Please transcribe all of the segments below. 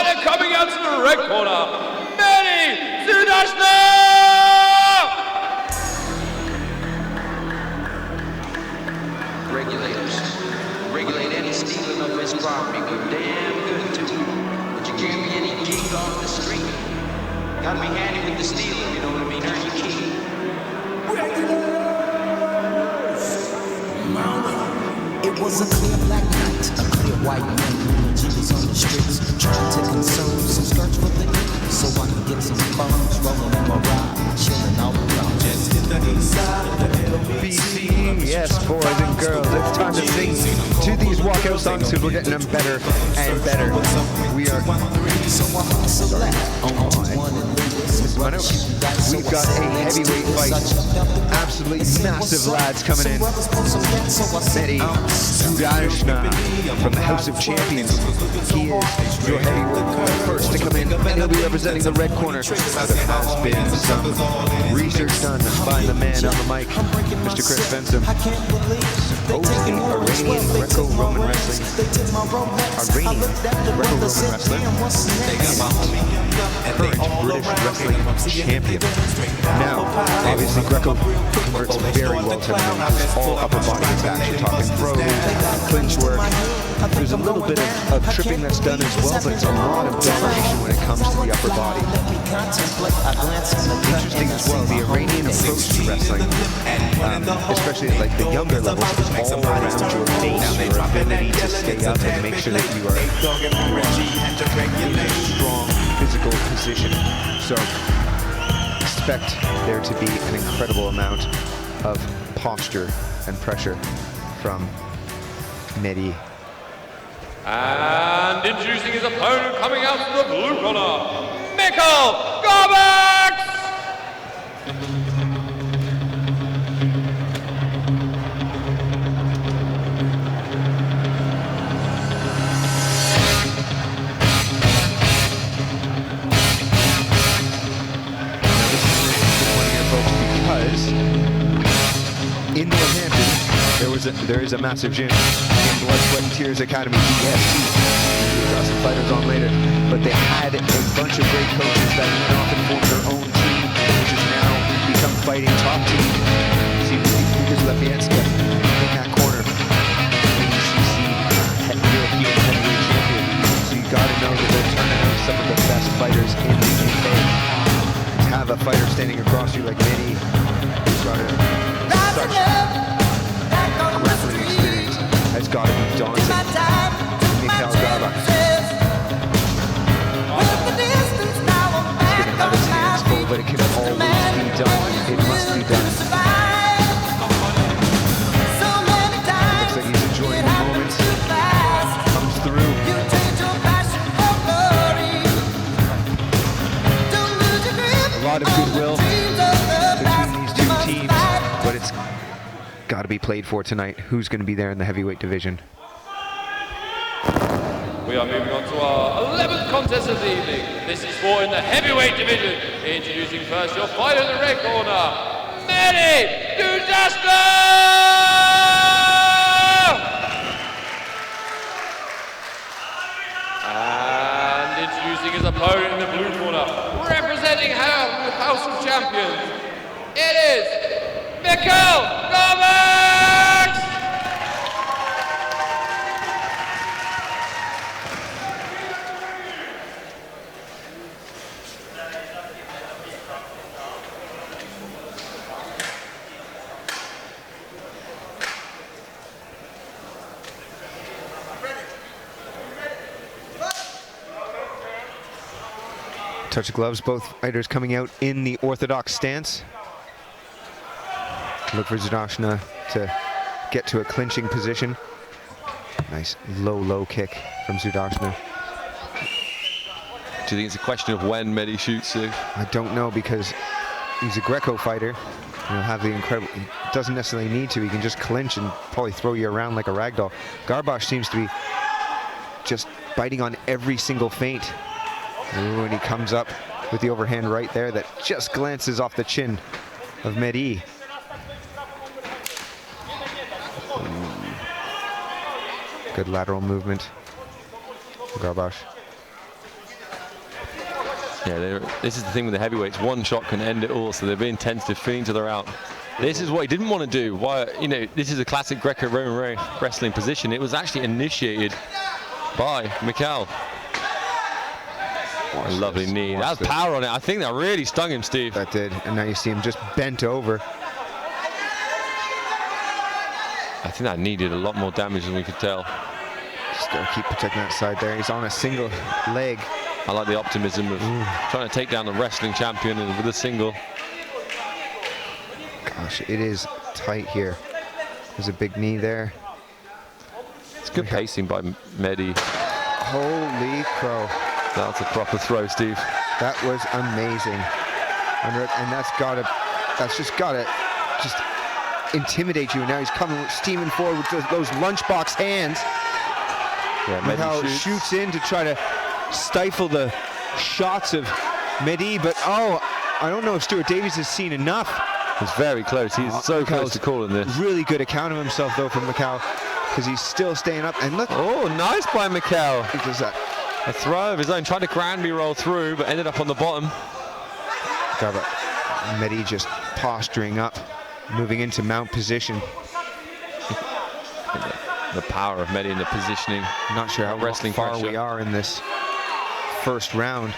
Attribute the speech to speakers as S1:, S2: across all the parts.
S1: fighter coming out to the red corner, Mehdi Zooddashna!
S2: Regulators, regulate any stealing of his property. We're damn good too. But you can't be any geek off the street. Gotta be handy with the stealing, you know what I mean? Earn your key.
S3: It was a clear black night, a clear white moon. She was on the streets, trying to consume some skirts for the evening, so I could get some funds rolling in my ride, chilling all around. Just hit the east side of the
S4: BC, yes, boys and girls, it's time to sing to these walkout songs because we're getting them better and better. We are. We've got a heavyweight fight. Absolutely massive lads coming in. Mehdi Zooddashna from the House of Champions. He is your heavyweight first to come in, and he'll be representing the red corner. There has been some research done by the man on the mic, Mr. Chris Benson. Supposedly Iranian Greco-Roman wrestling. Iranian Greco-Roman wrestler. And current British wrestling champion. Now, obviously Greco converts very well to all upper body attacks. You're talking throws, clinch work. There's a little bit of tripping that's done as well, but it's a lot of domination when it comes to the upper body. Interesting as well, the Iranian approach to wrestling, especially at like the younger levels, is all around your base, your ability to stay up and make sure that you are in a strong physical position. So expect there to be an incredible amount of posture and pressure from Mehdi.
S1: And introducing his opponent coming out to the blue corner, Michal Garbacz!
S4: In Northampton, there is a massive gym in Blood, Sweat and Tears Academy, BST. We've got some fighters on later, but they had a bunch of great coaches that went off and formed their own team, which has now become Fighting Top Team. See Lucas Lepianska in that corner, ACC European heavyweight champion. So you got to know that they're turning out some of the best fighters in the UK. To have a fighter standing across you like Mehdi, who's got such wrestling experience, has got to be daunting. Michal Garbacz is going to have his hands full, but it can always be done. It must be done. Looks like he's enjoying the moment. Comes through. A lot of goodwill between these two teams, but it's got to be played for tonight. Who's going to be there in the heavyweight division?
S1: We are moving on to our 11th contest of the evening. This is for in the heavyweight division. Introducing first your fighter in the red corner, Mehdi Zooddashna! And introducing his opponent in the blue corner, representing House of Champions, it is Michal Garbacz!
S4: Touch of gloves, both fighters coming out in the orthodox stance. Look for Zooddashna to get to a clinching position. Nice low kick from Zooddashna.
S5: Do you think it's a question of when Mehdi shoots you?
S4: I don't know, because he's a Greco fighter. He'll have the incredible, he doesn't necessarily need to, he can just clinch and probably throw you around like a ragdoll. Garbacz seems to be just biting on every single feint. Ooh, and he comes up with the overhand right there that just glances off the chin of Mehdi. Good lateral movement. Garbacz.
S5: Yeah, this is the thing with the heavyweights. One shot can end it all, so they're being tentative, feeling each other out. This is what he didn't want to do. Why, you know, this is a classic Greco-Roman wrestling position. It was actually initiated by Michal. A lovely knee. That was power on it. I think that really stung him, Steve.
S4: That did, and now you see him just bent over.
S5: I think that needed a lot more damage than we could tell.
S4: Just gotta keep protecting that side there. He's on a single leg.
S5: I like the optimism of trying to take down the wrestling champion with a single.
S4: Gosh, it is tight here. There's a big knee there.
S5: It's good pacing by Mehdi.
S4: Holy crow.
S5: That's a proper throw, Steve.
S4: That was amazing. And that's just gotta intimidate you. And now he's coming steaming forward with those lunchbox hands.
S5: Yeah,
S4: Look how it shoots in to try to stifle the shots of Mehdi, but I don't know if Stuart Davies has seen enough.
S5: It's very close. He's so close to calling this.
S4: Really good account of himself though from Michal, because he's still staying up. And look,
S5: nice by Michal.
S4: He does that.
S5: A throw of his own, tried to grandly roll through, but ended up on the bottom.
S4: Mehdi just posturing up, moving into mount position.
S5: The power of Mehdi in the positioning.
S4: I'm not sure how
S5: wrestling
S4: far
S5: pressure.
S4: we are in this first round.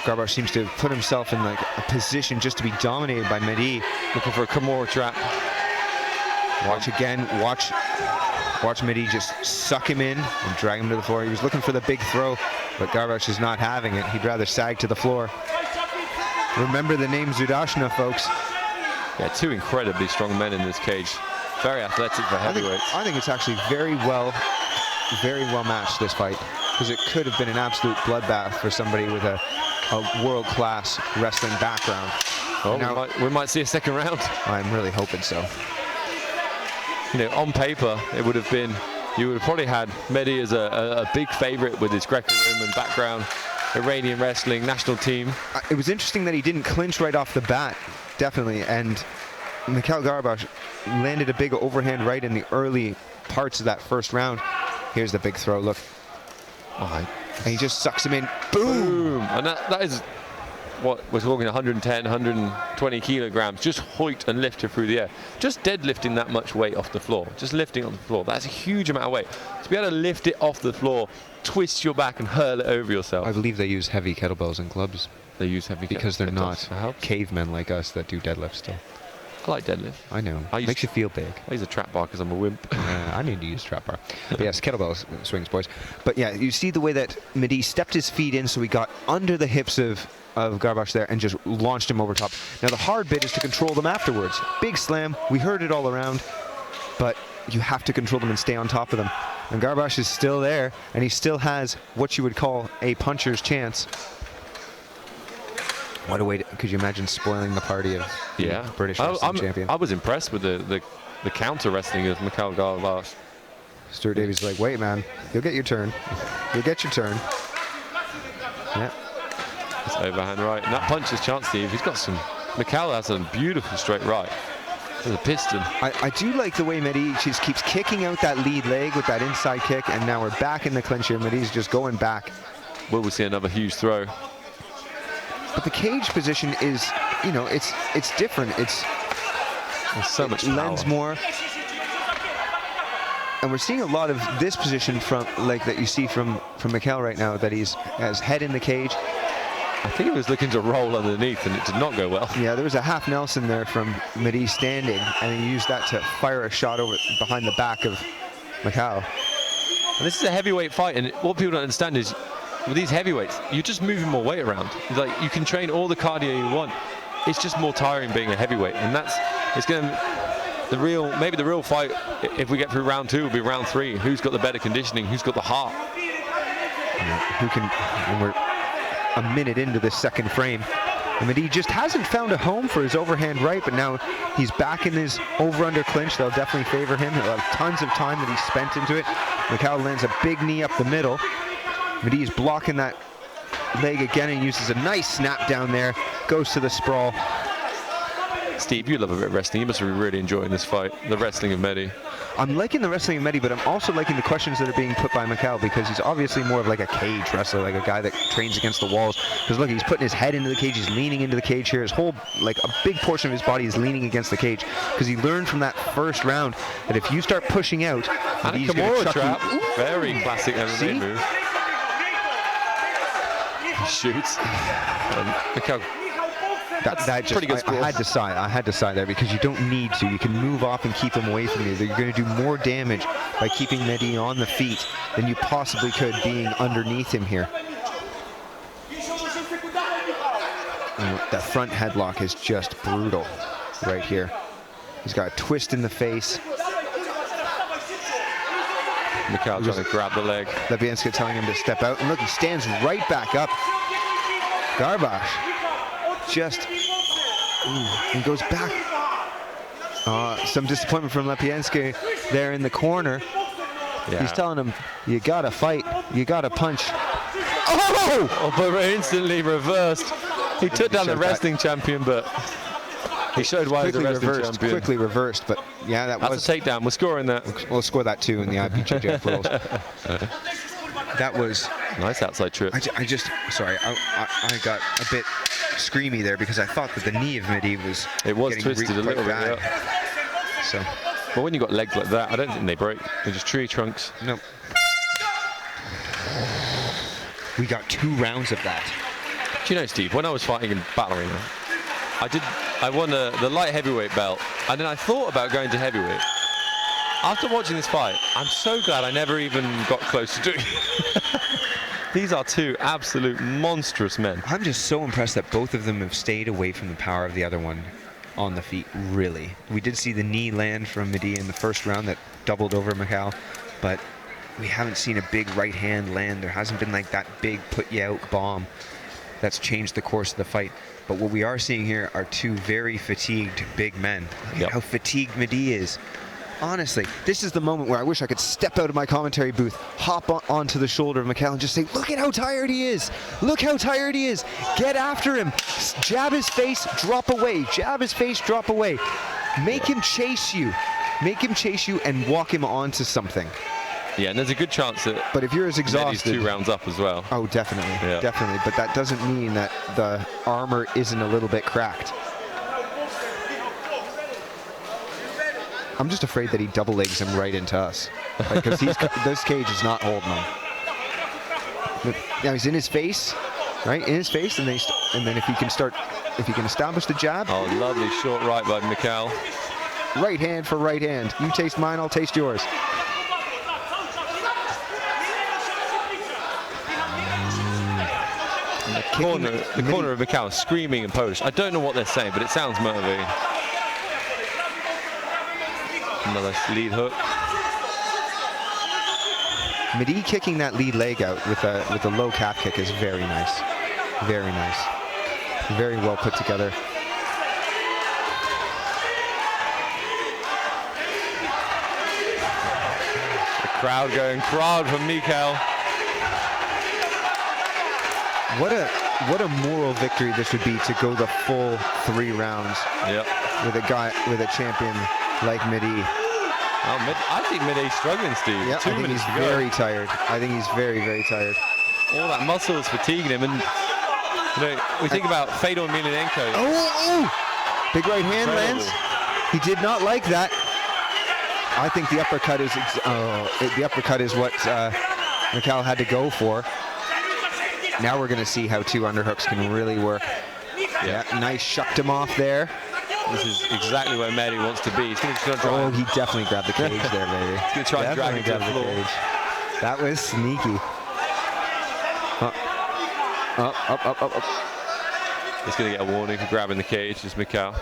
S4: Garbacz seems to have put himself in like a position just to be dominated by Mehdi.
S5: Looking for a Kimura trap.
S4: Watch again, watch Mehdi just suck him in and drag him to the floor. He was looking for the big throw, but Garbacz is not having it. He'd rather sag to the floor. Remember the name Zooddashna, folks.
S5: Yeah, two incredibly strong men in this cage. Very athletic for heavyweights.
S4: I think it's actually very well matched, this fight, because it could have been an absolute bloodbath for somebody with a world-class wrestling background.
S5: Oh,
S4: now,
S5: we might see a second round.
S4: I'm really hoping so.
S5: You know, on paper, it would have been, you would have probably had Mehdi as a big favorite with his Greco-Roman background, Iranian wrestling, national team.
S4: It was interesting that he didn't clinch right off the bat, definitely, and Michal Garbacz landed a big overhand right in the early parts of that first round. Here's the big throw, look. And he just sucks him in, boom!
S5: And that is what we're talking, 110, 120 kilograms, just hoiked and lifted through the air. Just deadlifting that much weight off the floor, just lifting on the floor. That's a huge amount of weight. To be able to lift it off the floor, twist your back and hurl it over yourself.
S4: I believe they use heavy kettlebells in clubs.
S5: They use heavy
S4: because they're not
S5: helps.
S4: Cavemen like us that do deadlifts still.
S5: I like deadlift.
S4: I know. Makes you feel big.
S5: I use a trap bar because I'm a wimp.
S4: I need to use trap bar. But yes, kettlebell swings, boys. But yeah, you see the way that Mehdi stepped his feet in, so he got under the hips of Garbacz there and just launched him over top. Now the hard bit is to control them afterwards. Big slam. We heard it all around, but you have to control them and stay on top of them. And Garbacz is still there, and he still has what you would call a puncher's chance. What a way to, could you imagine spoiling the party of the British wrestling champion?
S5: I was impressed with the counter wrestling of Michal Garbacz.
S4: Stuart Davies is like, wait, man, you'll get your turn. You'll get your turn. Yeah.
S5: It's overhand right. And that punch is chance, Steve. He's got some. Michal has a beautiful straight right. There's a piston.
S4: I do like the way Mehdi just keeps kicking out that lead leg with that inside kick, and now we're back in the clinch here. Mehdi's just going back.
S5: Will we see another huge throw?
S4: But the cage position is, you know, it's different. There's
S5: so much power.
S4: Lends more. And we're seeing a lot of this position from, like, that you see from Michal right now, that he's has head in the cage.
S5: I think he was looking to roll underneath, and it did not go well.
S4: Yeah, there was a half Nelson there from Mehdi standing, and he used that to fire a shot over behind the back of Michal.
S5: And this is a heavyweight fight, and what people don't understand is, with these heavyweights, you're just moving more weight around. Like, you can train all the cardio you want. It's just more tiring being a heavyweight, and it's going to, maybe the real fight, if we get through round 2, will be round 3. Who's got the better conditioning? Who's got the heart?
S4: Who can? And we're a minute into this second frame. I mean, he just hasn't found a home for his overhand right, but now he's back in his over-under clinch. That'll definitely favor him. He'll have tons of time that he's spent into it. Michal lands a big knee up the middle. Mehdi's blocking that leg again and uses a nice snap down there. Goes to the sprawl.
S5: Steve, you love a bit of wrestling. You must be really enjoying this fight, the wrestling of Mehdi.
S4: I'm liking the wrestling of Mehdi, but I'm also liking the questions that are being put by Michal, because he's obviously more of like a cage wrestler, like a guy that trains against the walls. Because look, he's putting his head into the cage, he's leaning into the cage here. His whole, like a big portion of his body is leaning against the cage, because he learned from that first round that if you start pushing out,
S5: And
S4: he's
S5: a
S4: going to
S5: Kimura
S4: chuck
S5: trap.
S4: you.
S5: Very classic MMA
S4: See?
S5: move. He shoots. Michal.
S4: That just,
S5: pretty good
S4: I had to side there, because you don't need to. You can move off and keep him away from you. You're going to do more damage by keeping Mehdi on the feet than you possibly could being underneath him here. And that front headlock is just brutal right here. He's got a twist in the face.
S5: Michal trying to grab the leg.
S4: Lepianska telling him to step out. And look, he stands right back up. Garbacz just and goes back. Some disappointment from Lepianska there in the corner.
S5: Yeah.
S4: He's telling him, you gotta fight, you gotta punch. Oh!
S5: But instantly reversed. He took down the wrestling champion, but he showed why he's a wrestling champion.
S4: Quickly reversed, but yeah,
S5: That's a takedown. We're scoring that.
S4: We'll score that too in the IPJJF rules. That was
S5: nice outside trip.
S4: I sorry, I got a bit screamy there, because I thought that the knee of Mehdi was
S5: twisted a little bit. Yeah.
S4: So,
S5: but when you got legs like that, I don't think they break. They're just tree trunks.
S4: No. We got 2 rounds of that.
S5: Do you know, Steve, when I was fighting in Battle Arena, I won the light heavyweight belt, and then I thought about going to heavyweight. After watching this fight, I'm so glad I never even got close to doing it. These are 2 absolute monstrous men.
S4: I'm just so impressed that both of them have stayed away from the power of the other one on the feet, really. We did see the knee land from Mehdi in the first round that doubled over Michal, but we haven't seen a big right hand land. There hasn't been like that big put you out bomb that's changed the course of the fight. But what we are seeing here are 2 very fatigued big men. Look at how fatigued Mehdi is. Honestly, this is the moment where I wish I could step out of my commentary booth, hop onto the shoulder of Michal and just say, look at how tired he is. Look how tired he is. Get after him. Jab his face, drop away. Jab his face, drop away. Make him chase you. Make him chase you and walk him onto something.
S5: Yeah, and there's a good chance that.
S4: But if you're as exhausted,
S5: Mehdi's 2 rounds up as well.
S4: Oh, definitely, definitely. But that doesn't mean that the armor isn't a little bit cracked. I'm just afraid that he double legs him right into us, because this cage is not holding him. Now he's in his face, right? In his face, and then if he can establish the jab.
S5: Oh, lovely short right by Michal.
S4: Right hand for right hand. You taste mine, I'll taste yours.
S5: The corner of Michal screaming in Polish. I don't know what they're saying, but it sounds motivating. Another lead hook.
S4: Mehdi kicking that lead leg out with a low calf kick is very nice. Very nice. Very well put together.
S5: The crowd going proud from Michal.
S4: What a moral victory this would be to go the full 3 rounds.
S5: Yep.
S4: With a champion like Mehdi.
S5: I think Mehdi's struggling, Steve.
S4: Yeah, I think he's very tired. I think he's very, very tired.
S5: All that muscle is fatiguing him, and we think about Fedor Emelianenko.
S4: Oh! Big right hand lands. He did not like that. I think the uppercut is what Michal had to go for. Now we're going to see how 2 underhooks can really work. Yeah, nice, shucked him off there.
S5: This is exactly where Mehdi wants to be. He's going to try.
S4: Oh, he definitely grabbed the cage there, baby.
S5: He's going to try and drag him to the floor.
S4: Cage. That was sneaky. Up.
S5: He's going to get a warning for grabbing the cage. It's Michal.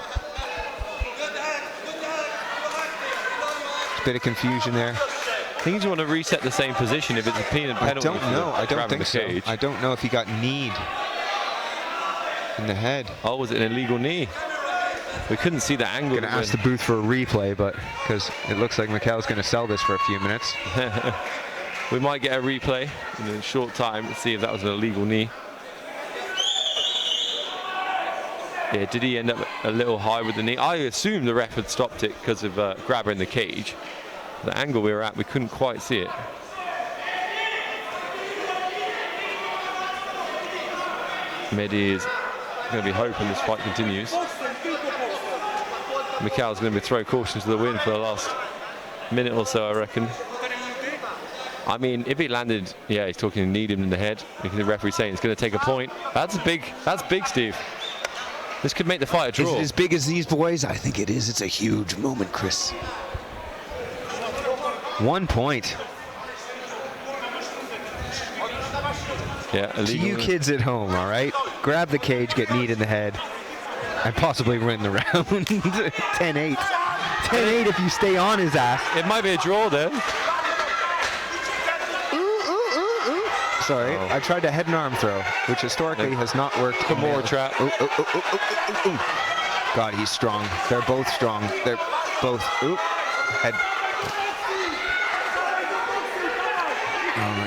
S4: Bit of confusion there.
S5: I think you want to reset the same position if it's a penalty.
S4: I don't know. I don't think so.
S5: Cage.
S4: I don't know if he got kneed in the head.
S5: Oh, was it an illegal knee? We couldn't see the angle.
S4: I'm going to ask the booth for a replay, but because it looks like Michal's going to sell this for a few minutes.
S5: We might get a replay in a short time to see if that was an illegal knee. Yeah, did he end up a little high with the knee? I assume the ref had stopped it because of grabbing the cage. The angle we were at, we couldn't quite see it. Mehdi is going to be hoping this fight continues. Michal's going to be throw caution to the wind for the last minute or so, I reckon. I mean, if he landed, yeah, he's talking need him in the head. The referee's saying it's going to take a point. That's big, Steve. This could make the fight a draw.
S4: Is it as big as these boys? I think it is. It's a huge moment, Chris. 1 point.
S5: Yeah,
S4: to you kids at home, all right? Grab the cage, get kneed in the head, and possibly win the round. 10-8. 10-8 if you stay on his ass.
S5: It might be a draw then.
S4: Sorry, I tried a head and arm throw, which historically has not worked.
S5: Kimura trap.
S4: God, he's strong. They're both strong. They're both. Head.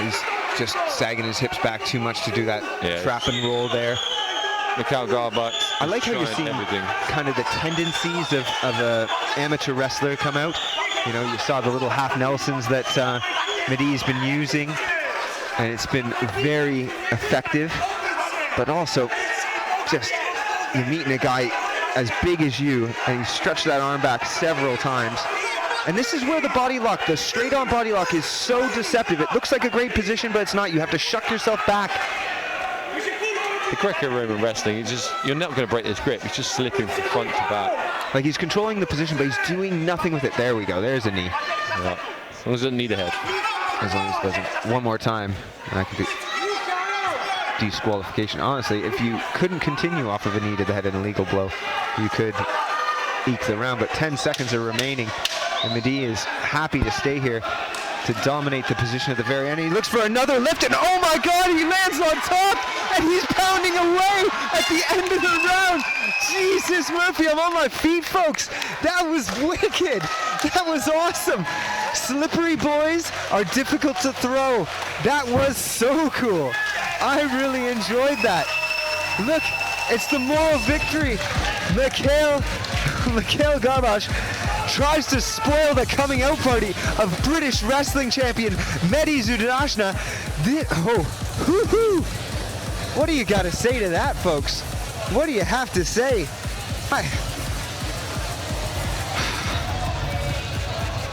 S4: He's just sagging his hips back too much to do that trap and roll there.
S5: Michal Garbacz.
S4: I like how you're seeing kind of the tendencies of an amateur wrestler come out. You know, you saw the little half Nelsons that Mehdi's been using. And it's been very effective, but also just you're meeting a guy as big as you, and he stretched that arm back several times. And this is where the body lock, the straight on body lock, is so deceptive. It looks like a great position, but it's not. You have to shuck yourself back.
S5: The Greco-Roman wrestling, you're not going to break this grip. He's just slipping from front to back.
S4: Like he's controlling the position, but he's doing nothing with it. There we go. There's a knee.
S5: Yeah. As long as it doesn't need a head.
S4: As long as it doesn't. One more time, and that could be disqualification. Honestly, if you couldn't continue off of a knee to the head and a legal blow, you could eke the round, but 10 seconds are remaining, and Mehdi is happy to stay here to dominate the position at the very end. He looks for another lift, and oh my God, he lands on top, and he's pounding away at the end of the round. Jesus Murphy, I'm on my feet, folks. That was wicked. That was awesome. Slippery boys are difficult to throw. That was so cool. I really enjoyed that. Look, it's the moral victory. Michal Garbacz tries to spoil the coming out party of British wrestling champion Mehdi Zooddashna. What do you got to say to that, folks? What do you have to say?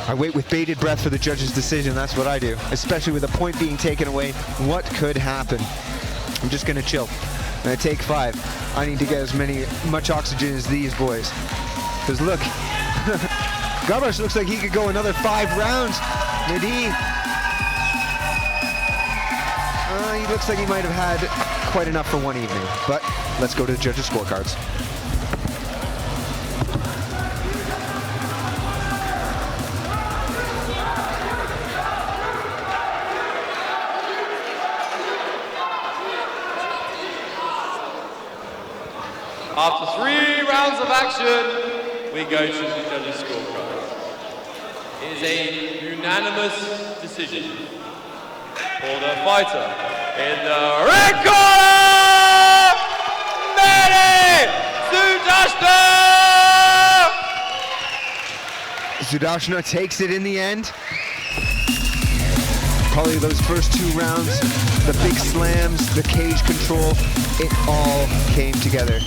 S4: I wait with bated breath for the judge's decision. That's what I do, especially with a point being taken away. What could happen? I'm just gonna chill. I'm gonna take 5. I need to get as much oxygen as these boys. Because look, Garbacz looks like he could go another 5 rounds. Mehdi, he looks like he might have had quite enough for one evening. But let's go to the judges' scorecards.
S1: After 3 rounds of action, we go to the judges' scorecards. It is a unanimous decision for the fighter in the red corner, Mehdi Zooddashna!
S4: Zooddashna takes it in the end. Probably those first 2 rounds, the big slams, the cage control, it all came together.